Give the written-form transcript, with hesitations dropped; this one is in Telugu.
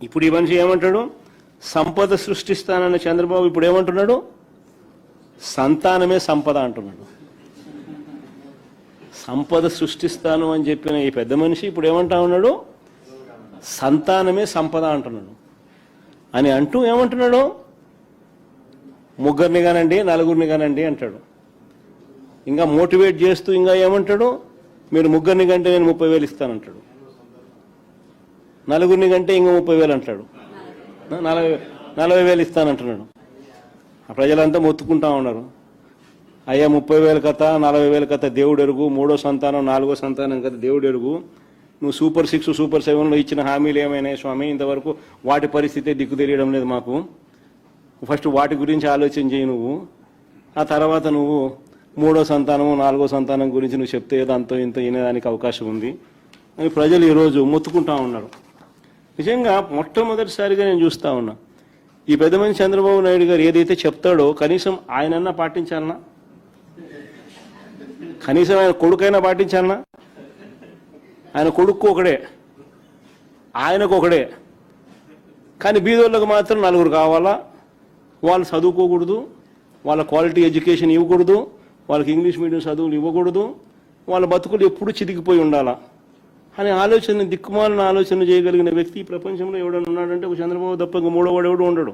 ఇప్పుడు ఈ మనిషి ఏమంటాడు? సంపద సృష్టిస్తానన్న చంద్రబాబు ఇప్పుడు ఏమంటున్నాడు? సంతానమే సంపద అంటున్నాడు. సంపద సృష్టిస్తాను అని చెప్పిన ఈ పెద్ద మనిషి ఇప్పుడు ఏమంటా ఉన్నాడు? సంతానమే సంపద అంటున్నాడు. అని అంటూ ఏమంటున్నాడు? ముగ్గురిని కానండి, నలుగురిని కానండి అంటాడు. ఇంకా మోటివేట్ చేస్తూ ఇంకా ఏమంటాడు? మీరు ముగ్గురిని కంటే నేను 30,000 ఇస్తానంటాడు. నలుగురిని కంటే ఇంకా 30,000 అంటాడు. 40,000 ఇస్తానంటున్నాడు. ప్రజలంతా మొత్తుకుంటా ఉన్నారు. అయ్యా 30,000 కథ, 40,000 కథ దేవుడు ఎరుగు, 3వ సంతానం 4వ సంతానం కథ దేవుడు ఎరుగు. నువ్వు సూపర్ 6 సూపర్ 7లో ఇచ్చిన హామీలు ఏమైనా స్వామి? ఇంతవరకు వాటి పరిస్థితి దిక్కు తెలియడం లేదు మాకు. ఫస్ట్ వాటి గురించి ఆలోచన చేయి నువ్వు. ఆ తర్వాత నువ్వు 3వ సంతానము 4వ సంతానం గురించి నువ్వు చెప్తే ఏదో అంతో ఇంత వినేదానికి అవకాశం ఉంది అని ప్రజలు ఈరోజు మొత్తుకుంటా ఉన్నారు. నిజంగా మొట్టమొదటిసారిగా నేను చూస్తా ఉన్నా, ఈ పెద్ద మనిషి చంద్రబాబు నాయుడు గారు ఏదైతే చెప్తాడో కనీసం ఆయనన్నా పాటించాలన్నా, కనీసం ఆయన కొడుకైనా పాటించాలన్నా. ఆయన కొడుకు ఒకడే, ఆయనకు ఒకడే, కానీ బీదోళ్ళకు మాత్రం 4 కావాలా. వాళ్ళు చదువుకోకూడదు, వాళ్ళ క్వాలిటీ ఎడ్యుకేషన్ ఇవ్వకూడదు, వాళ్ళకి ఇంగ్లీష్ మీడియం చదువులు ఇవ్వకూడదు, వాళ్ళ బతుకులు ఎప్పుడూ చితికిపోయి ఉండాలా అనే ఆలోచన, దిక్కుమాలిన ఆలోచన చేయగలిగిన వ్యక్తి ఈ ప్రపంచంలో ఎవడన్నా ఉన్నాడంటే ఒక చంద్రబాబు తప్ప ఇంకా మూడో వాడు ఎవడు ఉండడు.